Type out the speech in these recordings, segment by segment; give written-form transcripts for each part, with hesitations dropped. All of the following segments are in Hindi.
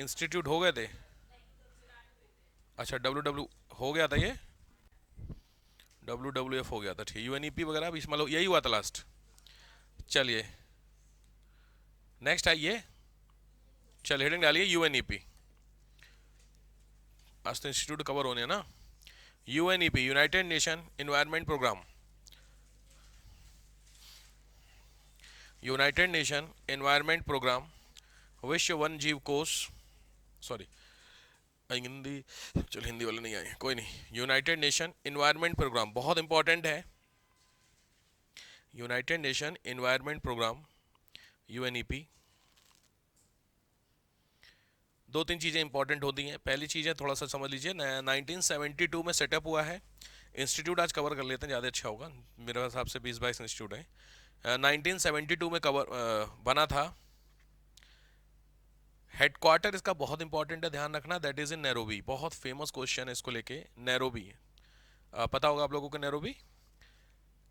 इंस्टीट्यूट हो गए थे? अच्छा, डब्ल्यू डब्ल्यू हो गया था ये, WWF हो गया था, ठीक। UNEP वगैरह भी मतलब यही हुआ था लास्ट। चलिए नेक्स्ट आइए, चलिए हेडिंग डालिए UNEP। आज तो इंस्टीट्यूट कवर होने हैं ना। UNEP, United Nation Environment Programme, United Nation Environment Programme, विश्व वन जीव कोष, सॉरी हिंदी, चलो हिंदी वाले नहीं आए, कोई नहीं। यूनाइटेड नेशन एनवायरनमेंट प्रोग्राम बहुत इंपॉर्टेंट है। United Nation Environment Programme UNEP। दो तीन चीज़ें इंपॉर्टेंट होती हैं। पहली चीज़ है, थोड़ा सा समझ लीजिए, 1972 में सेटअप हुआ है। इंस्टीट्यूट आज कवर कर लेते हैं, ज़्यादा अच्छा होगा, मेरे हिसाब से 20-22 इंस्टीट्यूट है। 1972 में कवर बना था। हेडक्वार्टर इसका बहुत इंपॉर्टेंट है, ध्यान रखना, दैट इज़ इन नैरोबी। बहुत फेमस क्वेश्चन है इसको लेके, नैरोबी। पता होगा आप लोगों को नैरोबी,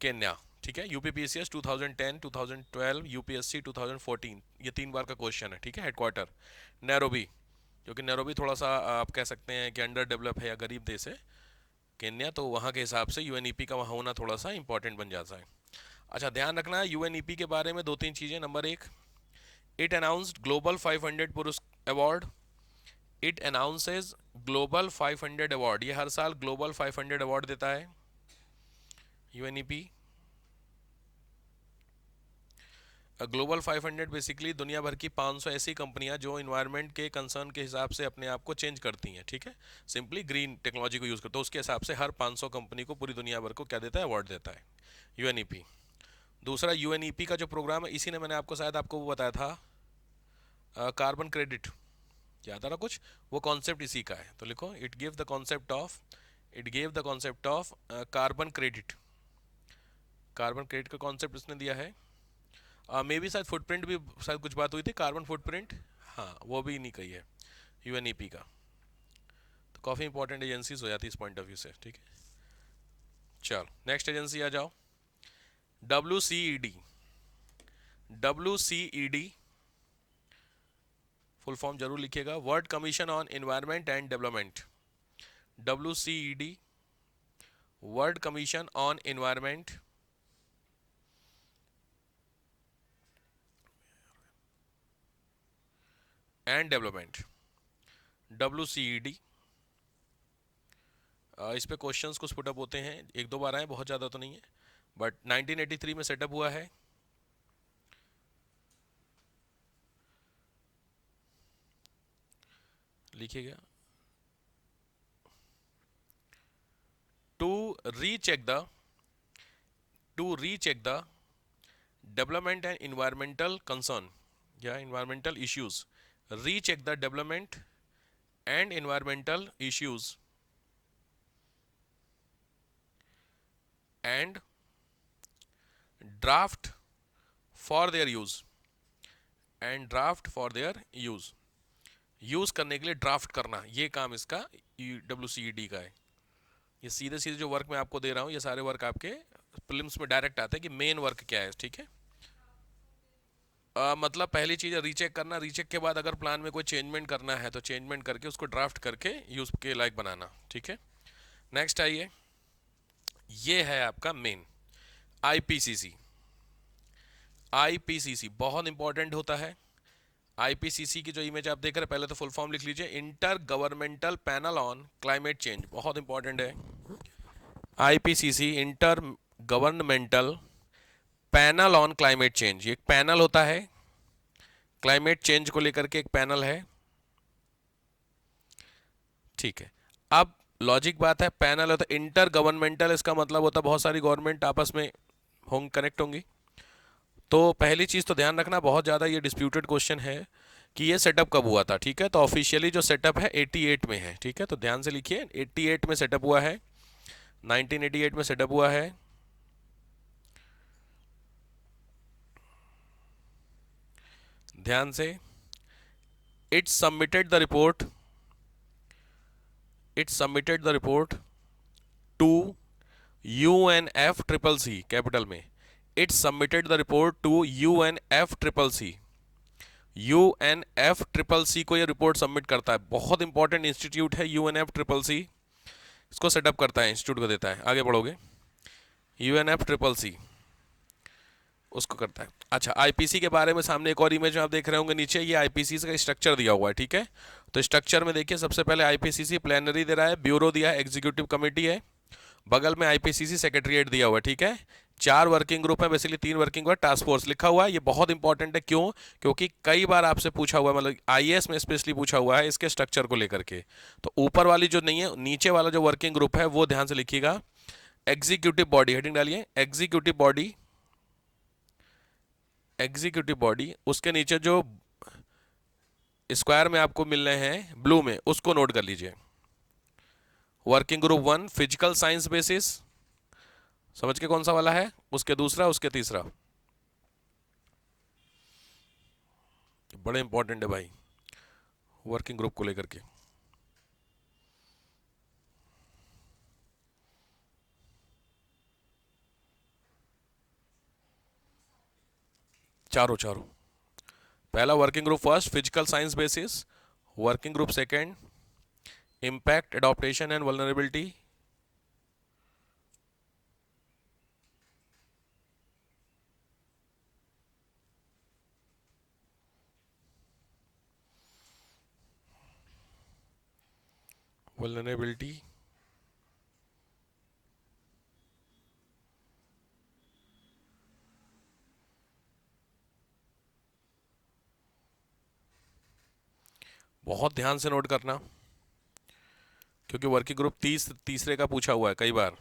केन्या, ठीक है। UPPCS 2010, 2012, UPSC 2014, ये 3 बार का क्वेश्चन है, ठीक है। हेडक्वार्टर नैरोबी, क्योंकि नैरोबी थोड़ा सा आप कह सकते हैं कि अंडर डेवलप है या गरीब देश है केन्या, तो वहाँ के हिसाब से UNEP का वहाँ होना थोड़ा सा इंपॉर्टेंट बन जाता है। अच्छा, ध्यान रखना UNEP के बारे में दो तीन चीज़ें। नंबर एक, इट अनाउंस्ड ग्लोबल 500 पुरुष award. It announces global 500 award, ये हर साल ग्लोबल 500 अवार्ड देता है UNEP। ग्लोबल 500 बेसिकली दुनिया भर की 500 ऐसी कंपनियां जो इन्वायरमेंट के कंसर्न के हिसाब से अपने आप को चेंज करती हैं, ठीक है। सिंपली ग्रीन टेक्नोलॉजी को यूज़ करते, तो उसके हिसाब से हर 500 कंपनी को पूरी दुनिया भर को क्या देता है, अवार्ड देता है UNEP। दूसरा, UNEP का जो प्रोग्राम है, इसी ने मैंने आपको शायद आपको वो बताया था, कार्बन क्रेडिट, याद आ रहा कुछ, वो कॉन्सेप्ट इसी का है। तो लिखो, it give the concept of, it gave the concept of carbon credit. Carbon credit का कॉन्सेप्ट इसने दिया है। मे बी शायद फुटप्रिंट भी शायद कुछ बात हुई थी, कार्बन फुटप्रिंट, हाँ वो भी नहीं कही है UNEP का। तो काफ़ी इंपॉर्टेंट एजेंसीज हो जाती है इस पॉइंट ऑफ व्यू से, ठीक है। चलो नेक्स्ट एजेंसी आ जाओ, WCED। WCED फुल फॉर्म जरूर लिखिएगा, world commission on environment and development. WCED, world commission on environment and development, WCED। इस पे क्वेश्चंस कुछ पुटअप होते हैं, एक दो बार आए, बहुत ज़्यादा तो नहीं है, बट 1983 में सेटअप हुआ है। लिखिएगा, to recheck the to recheck the development and environmental concern या environmental issues, recheck the development and environmental issues and draft for their use, and draft for their use, use करने के लिए ड्राफ्ट करना, ये काम इसका WCED का है। ये सीधे सीधे जो वर्क मैं आपको दे रहा हूँ, ये सारे वर्क आपके प्रीलिम्स में डायरेक्ट आते हैं कि मेन वर्क क्या है, ठीक है। मतलब पहली चीज़ है रीचेक करना, रीचेक के बाद अगर प्लान में कोई चेंजमेंट करना है तो चेंजमेंट करके उसको ड्राफ्ट करके यूज के लायक बनाना, ठीक है। नेक्स्ट आइए, ये है आपका मेन IPCC। IPCC बहुत इंपॉर्टेंट होता है। IPCC की जो इमेज आप देख रहे हैं, पहले तो फुल फॉर्म लिख लीजिए, inter governmental panel on climate change, बहुत इंपॉर्टेंट है। IPCC, inter governmental panel on climate change, ये एक पैनल होता है, क्लाइमेट चेंज को लेकर के एक पैनल है, ठीक है। अब लॉजिक बात है, पैनल होता है इंटर गवर्नमेंटल, इसका मतलब होता है बहुत सारी गवर्नमेंट आपस में होंगी, कनेक्ट होंगी। तो पहली चीज़ तो ध्यान रखना, बहुत ज़्यादा ये डिस्प्यूटेड क्वेश्चन है कि ये सेटअप कब हुआ था, ठीक है। तो ऑफिशियली जो सेटअप है 88 में है, ठीक है। तो ध्यान से लिखिए, 88 में सेटअप हुआ है, 1988 में सेटअप हुआ है। ध्यान से, it submitted the report, it submitted the report to UNFCCC, capital में, it submitted the report to UNFCCC, UNFCCC triple C को ये रिपोर्ट सबमिट करता है। बहुत इंपॉर्टेंट इंस्टीट्यूट है यूएनएफ ट्रिपल सी, इसको सेटअप करता है, इंस्टीट्यूट को देता है। आगे बढ़ोगे, यूएनएफ ट्रिपल सी उसको करता है। अच्छा, आईपीसी के बारे में सामने एक और इमेज में आप देख रहे होंगे नीचे, ये आईपीसी का स्ट्रक्चर दिया हुआ है, ठीक है। तो स्ट्रक्चर में देखिए, सबसे पहले आईपीसीसी प्लेनरी दे रहा है, ब्यूरो दिया है, एग्जीक्यूटिव कमेटी है, बगल में आईपीसीसी सेक्रेटरीट दिया हुआ है, ठीक है। 4 वर्किंग ग्रुप है, basically 3 working group, task force लिखा हुआ है। ये बहुत इंपॉर्टेंट है, क्यों? क्योंकि कई बार आपसे पूछा हुआ है, मतलब आईएएस में स्पेशली पूछा हुआ है इसके स्ट्रक्चर को लेकर के। तो ऊपर वाली जो नहीं है, नीचे वाला जो वर्किंग ग्रुप है वो ध्यान से लिखिएगा। एग्जीक्यूटिव बॉडी, हेडिंग डालिए, एग्जीक्यूटिव बॉडी, एग्जीक्यूटिव बॉडी, उसके नीचे जो स्क्वायर में आपको मिल रहे हैं ब्लू में, उसको नोट कर लीजिए। Working group 1 physical science basis, समझ के कौन सा वाला है, उसके दूसरा, उसके तीसरा, बड़े इंपॉर्टेंट है भाई वर्किंग ग्रुप को लेकर के। चारों चारों, पहला working group first physical science basis, working group second impact adaptation and vulnerability, vulnerability, बहुत ध्यान से नोट करना, क्योंकि वर्किंग ग्रुप तीसरे का पूछा हुआ है कई बार।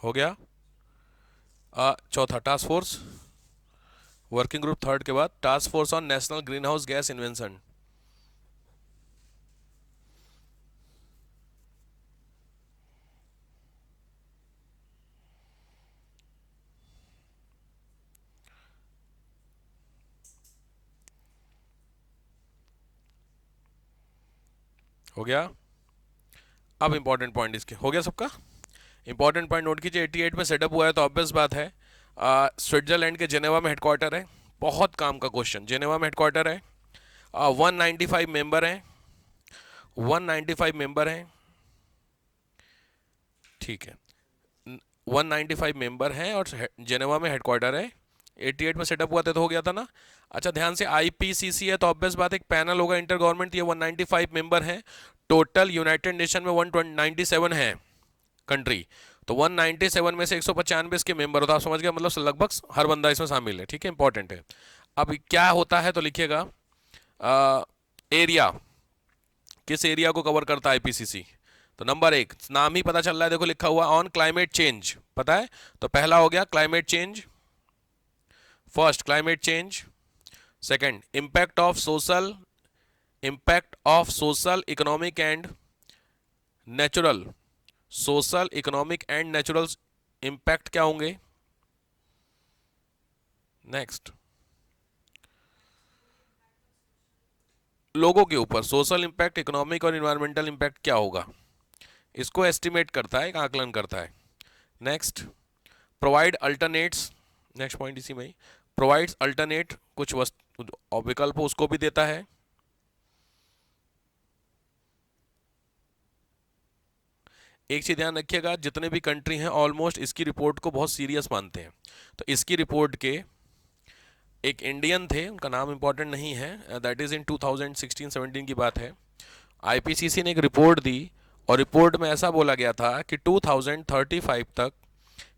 हो गया। चौथा task force, working group third के बाद task force on national green house gas invention, हो गया। अब इंपॉर्टेंट पॉइंट इसके, हो गया सबका। इंपॉर्टेंट पॉइंट नोट कीजिए, 88 में सेटअप हुआ है, तो ऑब्वियस बात है स्विट्जरलैंड के जेनेवा में हेडक्वार्टर है। बहुत काम का क्वेश्चन, जेनेवा में हेडक्वार्टर है। 195 मेंबर हैं, 195 मेंबर हैं, ठीक है, 195 मेंबर हैं और जेनेवा में हेडक्वार्टर है। 88 में सेटअप हुआ था तो हो गया था ना। अच्छा, ध्यान से, आईपीसीसी है तो ऑब्वियस बात एक पैनल होगा इंटर गवर्नमेंट, ये 195 मेंबर हैं। टोटल यूनाइटेड नेशन में 197 है कंट्री, तो 197 में से 195 इसके मेंबर होता है, आप समझ गए, मतलब लगभग हर बंदा इसमें शामिल है, ठीक है, इंपॉर्टेंट है। अब क्या होता है तो लिखिएगा, एरिया, किस एरिया को कवर करता है आईपीसीसी। तो नंबर 1, नाम ही पता चल रहा है, देखो लिखा हुआ ऑन क्लाइमेट चेंज, पता है, तो पहला हो गया climate change, first climate change, second impact of social economic and natural, social economic and natural impact क्या होंगे। नेक्स्ट, लोगों के ऊपर सोशल इम्पैक्ट, इकोनॉमिक और इन्वायरमेंटल इम्पैक्ट क्या होगा, इसको एस्टिमेट करता है, एक आकलन करता है। Next, provide alternates, next point इसी में ही, प्रोवाइड्स अल्टरनेट, कुछ विकल्प उसको भी देता है। एक चीज ध्यान रखिएगा, जितने भी कंट्री हैं ऑलमोस्ट इसकी रिपोर्ट को बहुत सीरियस मानते हैं। तो इसकी रिपोर्ट के एक इंडियन थे, उनका नाम इंपॉर्टेंट नहीं है, दैट इज इन 2016-17 की बात है। आईपीसीसी ने एक रिपोर्ट दी और रिपोर्ट में ऐसा बोला गया था कि 2035 तक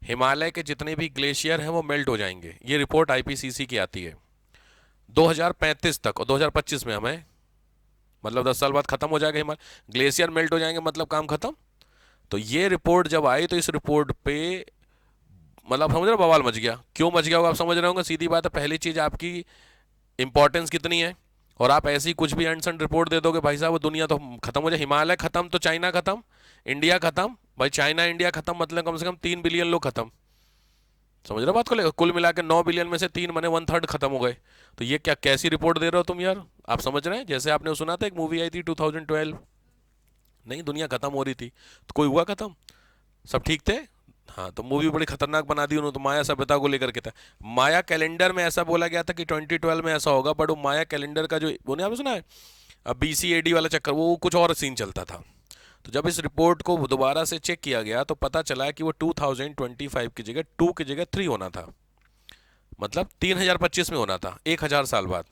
हिमालय के जितने भी ग्लेशियर हैं वो मेल्ट हो जाएंगे। ये रिपोर्ट आईपीसीसी की आती है 2035 तक, और 2025 में हमें, मतलब 10 साल बाद खत्म हो जाएगा हिमालय, ग्लेशियर मेल्ट हो जाएंगे, मतलब काम खत्म। तो ये रिपोर्ट जब आई तो इस रिपोर्ट पे मतलब समझ रहे हो बवाल मच गया। क्यों मच गया होगा आप समझ रहे होंगे, सीधी बात है, पहली चीज आपकी इंपॉर्टेंस कितनी है, और आप ऐसी कुछ भी एंड रिपोर्ट दे दोगे भाई साहब, वो दुनिया तो खत्म हो जाए। हिमालय खत्म तो चाइना खत्म, इंडिया खत्म। भाई चाइना इंडिया खत्म मतलब कम से कम 3 बिलियन लोग खत्म। समझ रहे हो बात को लेकर? कुल मिला के 9 बिलियन में से 3 मने 1/3 खत्म हो गए। तो ये क्या कैसी रिपोर्ट दे रहे हो तुम यार? आप समझ रहे हैं? जैसे आपने सुना था एक मूवी आई थी 2012, नहीं दुनिया खत्म हो रही थी तो कोई हुआ खत्म? सब ठीक थे। हाँ, तो मूवी बड़ी खतरनाक बना दी उन्होंने, तो माया सभ्यता को लेकर के था। माया कैलेंडर में ऐसा बोला गया था कि 2012 में ऐसा होगा, बट वो माया कैलेंडर का जो वो नहीं आपने सुना है, अब BCAD वाला चक्कर, वो कुछ और सीन चलता था। तो जब इस रिपोर्ट को दोबारा से चेक किया गया तो पता चला कि वो 2025 की जगह 2 की जगह 3 होना था। मतलब 3025 में होना था, 1000 साल बाद।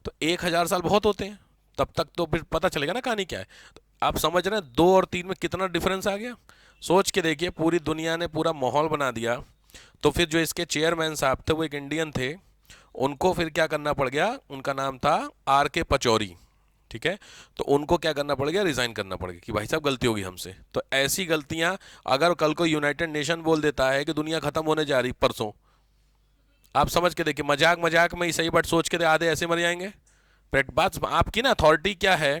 तो 1000 साल बहुत होते हैं, तब तक तो फिर पता चलेगा ना कहानी क्या है। तो आप समझ रहे हैं 2 और 3 में कितना डिफरेंस आ गया? सोच के देखिए, पूरी दुनिया ने पूरा माहौल बना दिया। तो फिर जो इसके चेयरमैन साहब थे वो एक इंडियन थे, उनको फिर क्या करना पड़ गया, उनका नाम था RK पचौरी, ठीक है। तो उनको क्या करना पड़ गया, रिजाइन करना पड़ गया कि भाई साहब गलती होगी हमसे। तो ऐसी गलतियां अगर कल को यूनाइटेड नेशन बोल देता है कि दुनिया खत्म होने जा रही परसों, आप समझ के देखिए, मजाक मजाक में ही सही, बट सोच के दे आधे ऐसे मर जाएंगे। बट बात आपकी ना अथॉरिटी क्या है,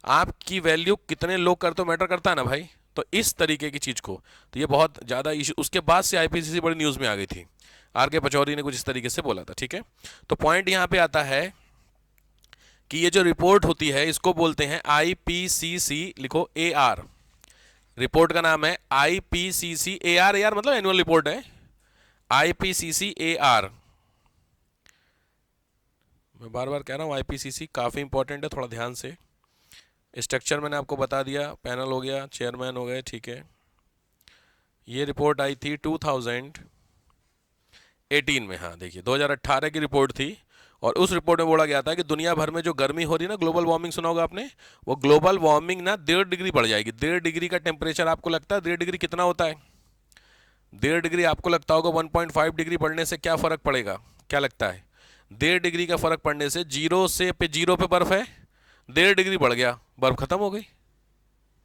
आपकी वैल्यू कितने लोग करते हो मैटर करता है ना भाई। तो इस तरीके की चीज को, तो ये बहुत ज्यादा इशू, उसके बाद से IPCC बड़ी न्यूज में आ गई थी। RK पचौरी ने कुछ इस तरीके से बोला था, ठीक है। तो पॉइंट यहां पे आता है कि ये जो रिपोर्ट होती है इसको बोलते हैं IPCC, लिखो AR। रिपोर्ट का नाम है IPCC AR, यार मतलब एनुअल रिपोर्ट है, IPCC AR। मैं बार बार कह रहा हूँ IPCC काफ़ी इंपॉर्टेंट है, थोड़ा ध्यान से। स्ट्रक्चर मैंने आपको बता दिया, पैनल हो गया, चेयरमैन हो गए, ठीक है। ये रिपोर्ट आई थी 2018 में, हाँ देखिए 2018 की रिपोर्ट थी। और उस रिपोर्ट में बोला गया था कि दुनिया भर में जो गर्मी हो रही है ना, ग्लोबल वार्मिंग सुना होगा आपने, वो ग्लोबल वार्मिंग ना 1.5 डिग्री बढ़ जाएगी। 1.5 डिग्री का टेम्परेचर, आपको लगता है 1.5 डिग्री कितना होता है? 1.5 डिग्री आपको लगता होगा 1.5 डिग्री बढ़ने से क्या फर्क पड़ेगा, क्या लगता है? 1.5 डिग्री का फर्क पड़ने से, जीरो पे बर्फ है, 1.5 डिग्री बढ़ गया, बर्फ खत्म हो गई।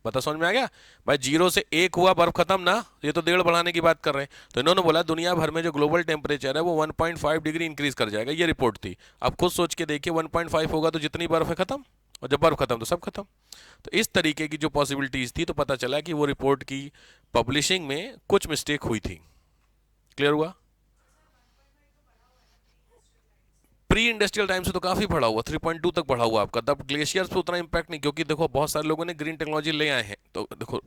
बता समझ में आ गया भाई? 0 से 1 हुआ, बर्फ खत्म ना, ये तो 1.5 बढ़ाने की बात कर रहे हैं। तो इन्होंने बोला दुनिया भर में जो ग्लोबल टेम्परेचर है वो 1.5 डिग्री इंक्रीज कर जाएगा, ये रिपोर्ट थी। अब खुद सोच के देखिए, 1.5 होगा तो जितनी बर्फ है खत्म, और जब बर्फ खत्म तो सब खत्म। तो इस तरीके की जो पॉसिबिलिटीज थी, तो पता चला कि वो रिपोर्ट की पब्लिशिंग में कुछ मिस्टेक हुई थी। क्लियर हुआ? प्री इंडस्ट्रियल टाइम से तो काफी बढ़ा हुआ, 3.2 तक बढ़ा हुआ आपका। तब ग्लेशियर्स पे उतना इंपैक्ट नहीं, क्योंकि देखो बहुत सारे लोगों ने ग्रीन टेक्नोलॉजी ले आए हैं। तो देखो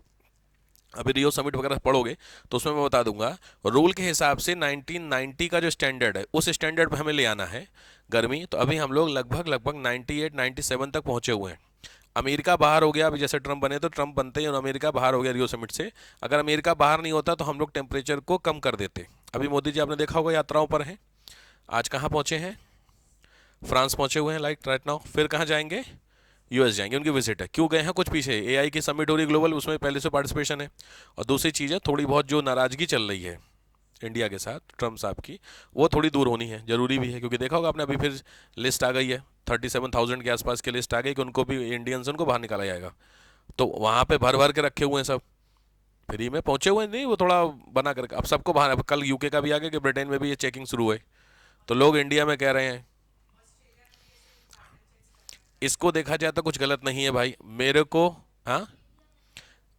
अभी रियो समिट वगैरह पढ़ोगे तो उसमें मैं बता दूंगा, रूल के हिसाब से 1990 का जो स्टैंडर्ड है उस स्टैंडर्ड पे हमें ले आना है गर्मी। तो अभी हम लोग लगभग लगभग 98 97 तक पहुंचे हुए हैं। अमेरिका बाहर हो गया, अभी जैसे ट्रंप बने तो ट्रंप बनते ही और अमेरिका बाहर हो गया रियो समिट से। अगर अमेरिका बाहर नहीं होता तो हम लोग टेम्परेचर को कम कर देते। अभी मोदी जी आपने देखा होगा यात्राओं पर हैं, आज कहाँ पहुंचे हैं? फ्रांस पहुंचे हुए हैं राइट नाउ। फिर कहाँ जाएंगे? US जाएंगे, उनकी विजिट है। क्यों गए हैं? कुछ पीछे AI की समिट हो रही ग्लोबल, उसमें पहले से पार्टिसिपेशन है। और दूसरी चीज़ है, थोड़ी बहुत जो नाराजगी चल रही है इंडिया के साथ ट्रम्प साहब की, वो थोड़ी दूर होनी है, जरूरी भी है। क्योंकि देखा होगा आपने, अभी फिर लिस्ट आ गई है, 37,000 के आसपास की लिस्ट आ गई कि उनको भी, इंडियंस उनको बाहर निकाला जाएगा। तो वहाँ पे भर भर के रखे हुए हैं सब, फ्री में पहुंचे हुए नहीं, वो थोड़ा बना करके अब सबको बाहर। अब कल UK का भी आ गया कि ब्रिटेन में भी ये चेकिंग शुरू है। तो लोग इंडिया में कह रहे हैं, इसको देखा जाए तो कुछ गलत नहीं है भाई मेरे को। हाँ,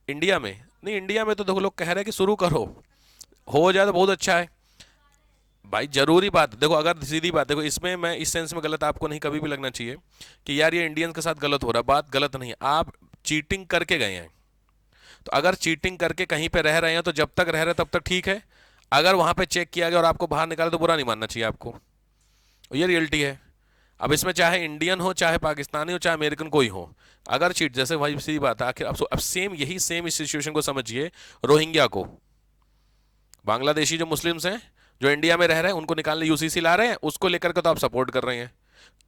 इंडिया में नहीं, इंडिया में तो देखो लोग कह रहे हैं कि शुरू करो, हो जाए तो बहुत अच्छा है भाई। जरूरी बात देखो, अगर सीधी बात देखो, इसमें मैं इस सेंस में गलत आपको नहीं कभी भी लगना चाहिए कि यार ये इंडियंस के साथ गलत हो रहा है, बात गलत नहीं है। आप चीटिंग करके गए हैं, तो अगर चीटिंग करके कहीं पे रह रहे हैं तो जब तक रह रहे हैं तब तक ठीक है। अगर वहां पे चेक किया गया और आपको बाहर निकाला तो बुरा नहीं मानना चाहिए आपको, ये रियलिटी है। अब इसमें चाहे इंडियन हो, चाहे पाकिस्तानी हो, चाहे अमेरिकन कोई हो, अगर चीट, जैसे भाई सीधी बात है, आखिर अब सेम यही सेम इस सिचुएशन को समझिए, रोहिंग्या को, बांग्लादेशी जो मुस्लिम्स हैं जो इंडिया में रह रहे हैं उनको निकालने UCC ला रहे हैं, उसको लेकर के तो आप सपोर्ट कर रहे हैं।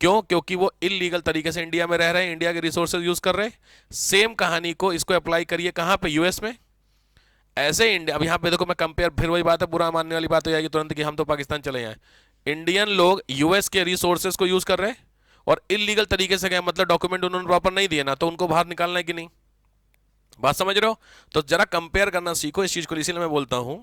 क्यों? क्योंकि वो इलीगल तरीके से इंडिया में रह रहे हैं, इंडिया के रिसोर्सेज यूज कर रहे हैं। सेम कहानी को इसको अप्लाई करिए कहां पे? US में। ऐसे इंडिया, अब यहाँ पे देखो मैं कंपेयर, फिर वही बात है, बुरा मानने वाली बात हो जाएगी तुरंत कि हम तो पाकिस्तान चले जाएं। इंडियन लोग US के रिसोर्सेज को यूज कर रहे हैं और इलीगल तरीके से गए, मतलब डॉक्यूमेंट उन्होंने प्रॉपर नहीं दिए ना, तो उनको बाहर निकालना है कि नहीं? बात समझ रहे हो? तो जरा कंपेयर करना सीखो इस चीज को। इसीलिए मैं बोलता हूं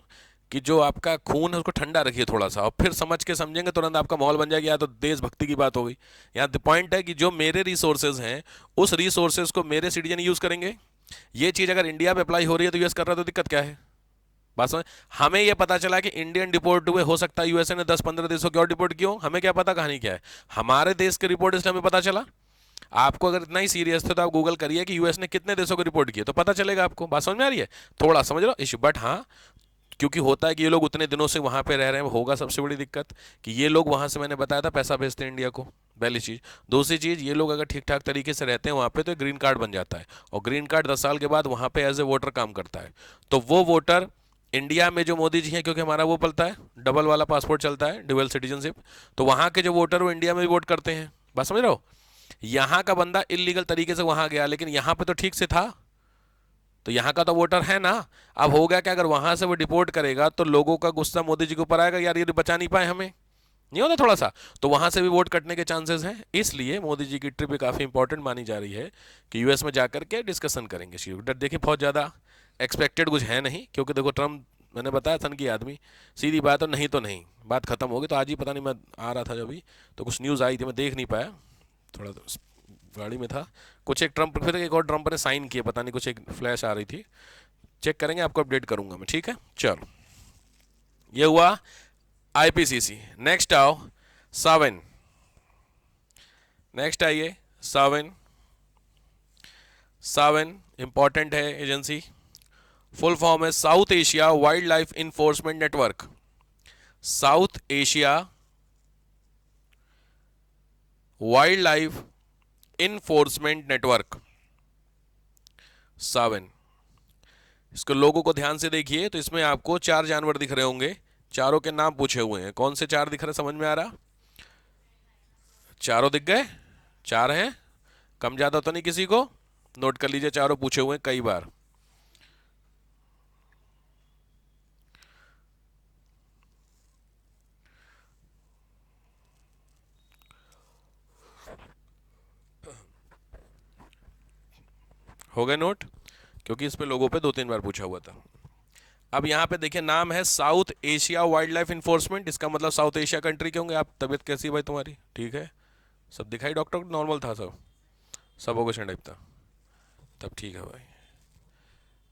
कि जो आपका खून है उसको ठंडा रखिए थोड़ा सा, और फिर समझ के समझेंगे तुरंत आपका माहौल बन जाएगा। या तो देशभक्ति की बात हो गई। यहाँ द पॉइंट है कि जो मेरे रिसोर्सेज हैं उस रिसोर्सेज को मेरे सिटीजन यूज करेंगे। ये चीज़ अगर इंडिया में अप्लाई हो रही है तो यूएस कर रहा है, तो दिक्कत क्या है? बात समझ। हमें ये पता चला कि इंडियन डिपोर्ट हुए, हो सकता है यूएसए ने 10-15 देशों की और डिपोर्ट किया हो, हमें क्या पता कहानी क्या है। हमारे देश के रिपोर्ट इसलिए हमें पता चला। आपको अगर इतना ही सीरियस थे तो आप गूगल करिए कि यूएस ने कितने देशों को रिपोर्ट किए, तो पता चलेगा आपको। बात समझ में आ रही है? थोड़ा समझ लो इशू। बट हाँ, क्योंकि होता है कि ये लोग उतने दिनों से वहाँ पे रह रहे हैं, होगा सबसे बड़ी दिक्कत कि ये लोग वहाँ से, मैंने बताया था, पैसा भेजते हैं इंडिया को, पहली चीज़। दूसरी चीज़, ये लोग अगर ठीक ठाक तरीके से रहते हैं वहाँ पे तो ग्रीन कार्ड बन जाता है, और ग्रीन कार्ड 10 साल के बाद वहाँ पे एज ए वोटर काम करता है। तो वो वोटर इंडिया में जो मोदी जी हैं, क्योंकि हमारा वो पलता है, डबल वाला पासपोर्ट चलता है, ड्यूअल सिटीजनशिप, तो वहाँ के जो वोटर वो इंडिया में भी वोट करते हैं। बात समझ रहे हो? यहाँ का बंदा इलीगल तरीके से वहाँ गया, लेकिन यहाँ पे तो ठीक से था, तो यहाँ का तो वोटर है ना। अब हो गया कि अगर वहाँ से वो डिपोर्ट करेगा तो लोगों का गुस्सा मोदी जी के ऊपर आएगा, यार ये बचा नहीं पाए हमें, नहीं होता थोड़ा सा, तो वहाँ से भी वोट कटने के चांसेस हैं। इसलिए मोदी जी की ट्रिप भी काफ़ी इंपॉर्टेंट मानी जा रही है कि यूएस में जाकर के डिस्कशन करेंगे चीज़ों की। देखिए बहुत ज़्यादा एक्सपेक्टेड कुछ है नहीं, क्योंकि देखो ट्रम्प, मैंने बताया था कि आदमी सीधी बात है, नहीं तो नहीं, बात खत्म होगी। तो आज ही पता नहीं, मैं आ रहा था जब भी तो कुछ न्यूज़ आई थी, मैं देख नहीं पाया, थोड़ा गाड़ी में था। कुछ एक ट्रम्प, फिर एक और ट्रम्प ने साइन किया, पता नहीं कुछ एक फ्लैश आ रही थी, चेक करेंगे, आपको अपडेट करूंगा मैं, ठीक है। चलो, ये हुआ आईपीसीसी। नेक्स्ट आओ सावन। नेक्स्ट आइए सावन। सावन इंपॉर्टेंट है एजेंसी, फुल फॉर्म है South Asia wildlife enforcement network. South Asia wildlife enforcement network, सावन। इसको लोगों को ध्यान से देखिए, तो इसमें आपको 4 जानवर दिख रहे होंगे, चारों के नाम पूछे हुए हैं। कौन से 4 दिख रहे, समझ में आ रहा? चारों दिख गए? 4 हैं, कम ज़्यादा तो नहीं किसी को? नोट कर लीजिए, चारों पूछे हुए हैं कई बार। हो गए नोट? क्योंकि इस पे लोगों पे 2-3 बार पूछा हुआ था। अब यहाँ पे देखिए, नाम है South Asia wildlife enforcement, इसका मतलब साउथ एशिया कंट्री के होंगे। आप, तबीयत कैसी है भाई तुम्हारी? ठीक है? सब दिखाई डॉक्टर को? नॉर्मल था सब? सब ओकेशन टाइप था? तब ठीक है भाई,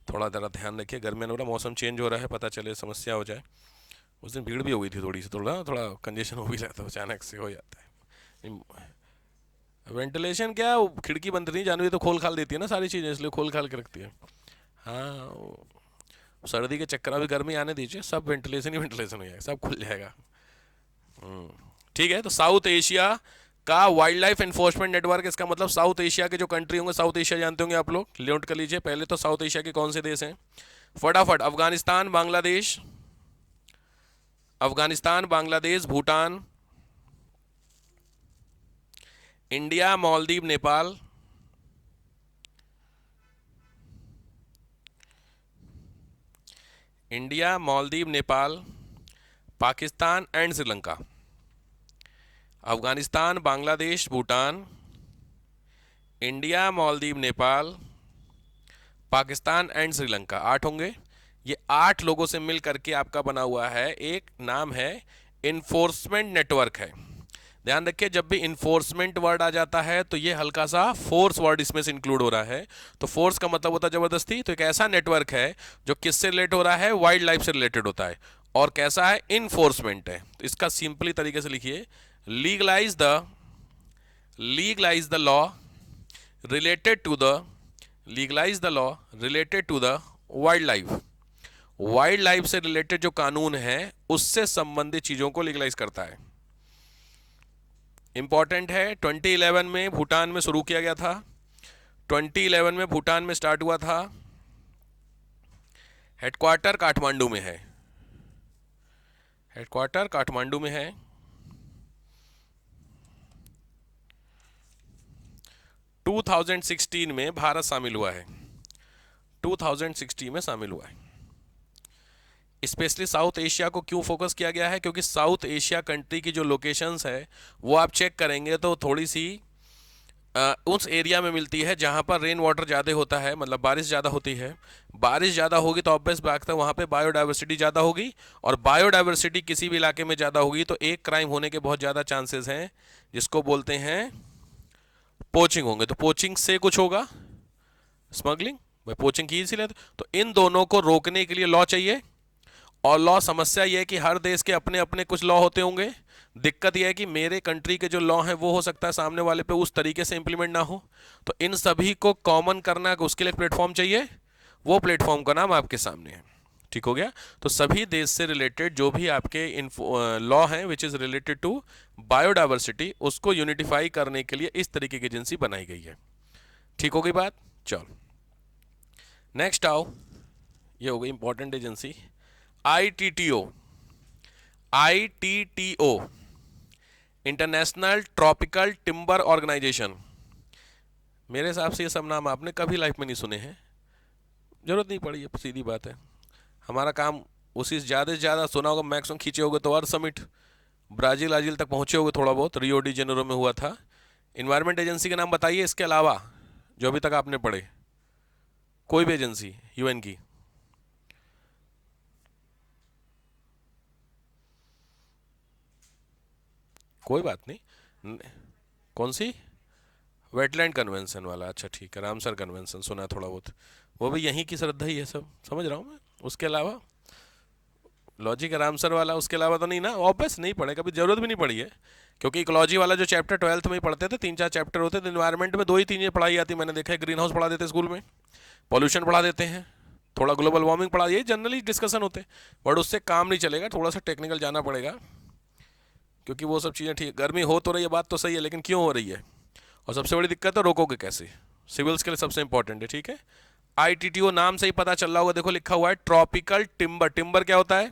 थोड़ा ज़रा ध्यान रखिए, गर्मी हो रहा, मौसम चेंज हो रहा है, पता चले समस्या हो जाए। उस दिन भीड़ भी हो गई थी थोड़ी सी, थोड़ा थोड़ा कंजेशन हो भी जाता है, अचानक से हो जाता है। वेंटिलेशन क्या, खिड़की बंद नहीं, जानवी तो खोल खाल देती है ना सारी चीज़ें, इसलिए खोल खाल के रखती है। हाँ, सर्दी के चक्कर, अभी गर्मी आने दीजिए, सब वेंटिलेशन ही वेंटिलेशन हो जाएगा, सब खुल जाएगा। ठीक है, तो साउथ एशिया का वाइल्ड लाइफ एनफोर्समेंट नेटवर्क, इसका मतलब साउथ एशिया के जो कंट्री होंगे, साउथ एशिया जानते होंगे आप लोग, नोट कर लीजिए। पहले तो साउथ एशिया के कौन से देश हैं फटाफट? Afghanistan, Bangladesh, Afghanistan, Bangladesh, Bhutan, India, Maldives, Nepal, India, Maldives, Nepal, Pakistan and Sri Lanka. Afghanistan, Bangladesh, Bhutan, India, Maldives, Nepal, Pakistan and Sri Lanka, 8 होंगे। ये 8 लोगों से मिल करके आपका बना हुआ है एक नाम है इन्फोर्समेंट नेटवर्क है। ध्यान रखिए, जब भी इन्फोर्समेंट वर्ड आ जाता है तो ये हल्का सा फोर्स वर्ड इसमें से इंक्लूड हो रहा है। तो फोर्स का मतलब होता है जबरदस्ती। तो एक ऐसा नेटवर्क है जो किससे रिलेट हो रहा है? वाइल्ड लाइफ से रिलेटेड होता है। और कैसा है? इन्फोर्समेंट है। तो इसका सिंपली तरीके से लिखिए, legalise the law related to the legalise the law related to the wild life. Wild life से रिलेटेड जो कानून है उससे संबंधित चीजों को लीगलाइज करता है। इंपॉर्टेंट है, 2011 में भूटान में शुरू किया गया था। 2011 में भूटान में स्टार्ट हुआ था। हेडक्वार्टर काठमांडू में है। हेडक्वार्टर काठमांडू में है। 2016 में भारत शामिल हुआ है। 2016 में शामिल हुआ है। स्पेशली साउथ एशिया को क्यों फोकस किया गया है? क्योंकि साउथ एशिया कंट्री की जो लोकेशंस है वो आप चेक करेंगे तो थोड़ी सी उस एरिया में मिलती है जहाँ पर रेन वाटर ज़्यादा होता है, मतलब बारिश ज़्यादा होती है। बारिश ज़्यादा होगी तो ऑब्वियस बात है वहाँ पे बायोडाइवर्सिटी ज़्यादा होगी, और बायोडाइवर्सिटी किसी भी इलाके में ज़्यादा होगी तो एक क्राइम होने के बहुत ज़्यादा चांसेस हैं, जिसको बोलते हैं पोचिंग होंगे। तो पोचिंग से कुछ होगा, स्मगलिंग, भाई पोचिंग की इसीलिए। तो इन दोनों को रोकने के लिए लॉ चाहिए, और लॉ, समस्या यह है कि हर देश के अपने अपने कुछ लॉ होते होंगे। दिक्कत यह है कि मेरे कंट्री के जो लॉ हैं वो हो सकता है सामने वाले पे उस तरीके से इंप्लीमेंट ना हो। तो इन सभी को कॉमन करना, उसके लिए प्लेटफॉर्म चाहिए, वो प्लेटफॉर्म का नाम आपके सामने है। ठीक हो गया। तो सभी देश से रिलेटेड जो भी आपके लॉ हैं which is related to biodiversity, उसको यूनिटिफाई करने के लिए इस तरीके की एजेंसी बनाई गई है। ठीक हो गई बात। चलो नेक्स्ट आओ, ये हो गई important agency ITTO। ITTO International Tropical Timber Organisation. मेरे हिसाब से ये सब नाम आपने कभी लाइफ में नहीं सुने हैं, जरूरत नहीं पड़ी है, सीधी बात है। हमारा काम उसी ज़्यादा से ज़्यादा सुना होगा, मैक्सिमम खींचे होगे तो अर्थ समिट, ब्राज़ील आजील तक पहुँचे होगे थोड़ा बहुत, रियो डी जेनेरो में हुआ था। इन्वायरमेंट एजेंसी के नाम बताइए इसके अलावा जो अभी तक आपने पढ़े, कोई भी एजेंसी UN की। कोई बात नहीं। कौन सी? वेटलैंड कन्वेंशन वाला, अच्छा ठीक है, रामसर कन्वेंशन सुना है थोड़ा बहुत, वो भी यहीं की श्रद्धा ही है सब, समझ रहा हूँ मैं। उसके अलावा लॉजिक रामसर वाला, उसके अलावा तो नहीं ना, ऑब्वियस नहीं पढ़े, कभी जरूरत भी नहीं पड़ी है, क्योंकि इकोलॉजी वाला जो चैप्टर 12th में ही पढ़ते थे, 3-4 चैप्टर होते थे। इन्वायरमेंट में 2 ही 3 पढ़ाई आती, मैंने देखा है। ग्रीन हाउस पढ़ा देते स्कूल में, पॉल्यूशन पढ़ा देते हैं, थोड़ा ग्लोबल वार्मिंग पढ़ा, ये जनरली डिस्कशन होते हैं, बट उससे काम नहीं चलेगा, थोड़ा सा टेक्निकल जाना पड़ेगा, क्योंकि वो सब चीज़ें ठीक। गर्मी हो तो रही है, बात तो सही है, लेकिन क्यों हो रही है, और सबसे बड़ी दिक्कत है रोकोगे कैसे, सिविल्स के लिए सबसे इंपॉर्टेंट है। ठीक है, ITTO नाम से ही पता चल रहा होगा, देखो लिखा हुआ है ट्रॉपिकल टिम्बर। टिम्बर क्या होता है?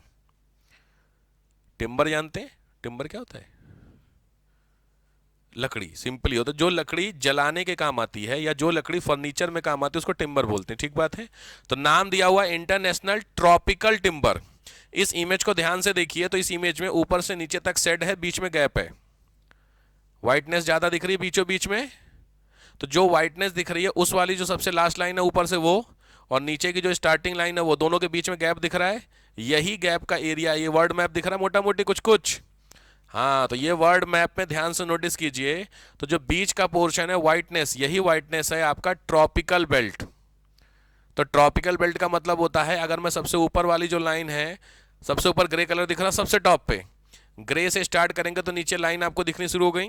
टिम्बर जानते हैं? टिम्बर क्या होता है? लकड़ी, सिंपली होता है जो लकड़ी जलाने के काम आती है, या जो लकड़ी फर्नीचर में काम आती है, उसको टिम्बर बोलते हैं। ठीक बात है। तो नाम दिया हुआ इंटरनेशनल ट्रॉपिकल टिम्बर। इस इमेज को ध्यान से देखिए, तो इस इमेज में ऊपर से नीचे तक सेड है, बीच में गैप है, व्हाइटनेस ज्यादा दिख रही है बीचों बीच में। तो जो व्हाइटनेस दिख रही है उस वाली जो सबसे लास्ट लाइन है ऊपर से वो, और नीचे की जो स्टार्टिंग लाइन है वो, दोनों के बीच में गैप दिख रहा है, यही गैप का एरिया, ये वर्ल्ड मैप दिख रहा है मोटा मोटी कुछ कुछ। हाँ, तो ये वर्ल्ड मैप में ध्यान से नोटिस कीजिए, तो जो बीच का पोर्शन है व्हाइटनेस, यही व्हाइटनेस है आपका ट्रॉपिकल बेल्ट। तो ट्रॉपिकल बेल्ट का मतलब होता है, अगर मैं सबसे ऊपर वाली जो लाइन है, सबसे ऊपर ग्रे कलर दिख रहा सबसे टॉप पे, ग्रे से स्टार्ट करेंगे तो नीचे लाइन आपको दिखनी शुरू हो गई,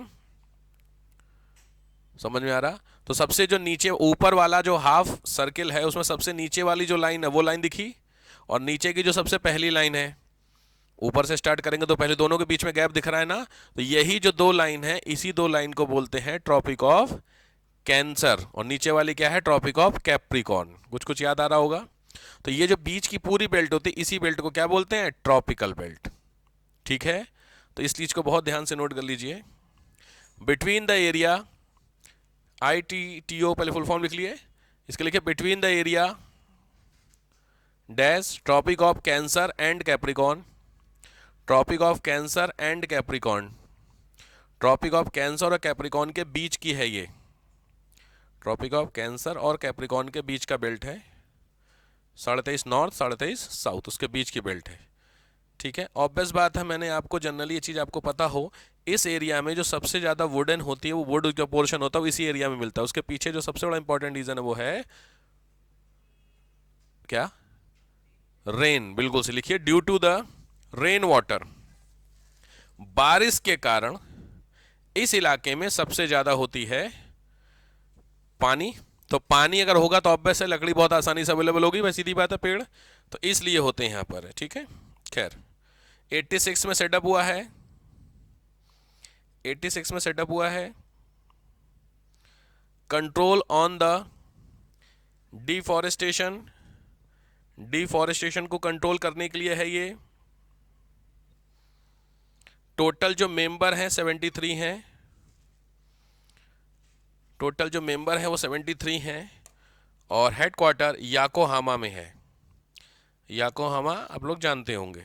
समझ में आ रहा? तो सबसे जो नीचे ऊपर वाला जो हाफ सर्किल है उसमें सबसे नीचे वाली जो लाइन है वो लाइन दिखी, और नीचे की जो सबसे पहली लाइन है, ऊपर से स्टार्ट करेंगे तो पहले दोनों के बीच में गैप दिख रहा है ना, तो यही जो 2 लाइन है, इसी 2 लाइन को बोलते हैं ट्रॉपिक ऑफ कैंसर, और नीचे वाली क्या है? Tropic of Capricorn. कुछ कुछ याद आ रहा होगा। तो ये जो बीच की पूरी बेल्ट होती है, इसी बेल्ट को क्या बोलते हैं? Tropical belt. ठीक है, तो इस चीज को बहुत ध्यान से नोट कर लीजिए। बिटवीन द एरिया, ITTO पहले फुल फॉर्म लिख लिए, इसके लिखे between the area dash Tropic of Cancer and Capricorn. Tropic of Cancer and Capricorn, Tropic of Cancer और कैप्रिकॉर्न के बीच की है ये, ट्रॉपिक ऑफ कैंसर और कैप्रिकॉर्न के बीच का बेल्ट है, 23.5 नॉर्थ 23.5 साउथ, उसके बीच की बेल्ट है। ठीक है, ऑब्वियस बात है, मैंने आपको जनरली ये चीज़ आपको पता हो, इस एरिया में जो सबसे ज़्यादा वुडन होती है, वो वुड का पोर्शन होता है, वो इसी एरिया में मिलता है। उसके पीछे जो सबसे बड़ा इंपॉर्टेंट रीज़न है वो है क्या? रेन। बिल्कुल से लिखिए, due to the rain water, बारिश के कारण इस इलाके में सबसे ज़्यादा होती है पानी। तो पानी अगर होगा तो ऑब्वियस है लकड़ी बहुत आसानी से अवेलेबल होगी, वह सीधी बात है, पेड़, तो इसलिए होते हैं यहाँ पर। ठीक है, खैर 86 में सेटअप हुआ है, 86 में सेटअप हुआ है। Control on the deforestation, deforestation को कंट्रोल करने के लिए है ये। टोटल जो मेंबर हैं 73 हैं, टोटल जो मेंबर हैं वो 73 हैं, और हेडक्वार्टर याकोहामा में है। याकोहामा आप लोग जानते होंगे,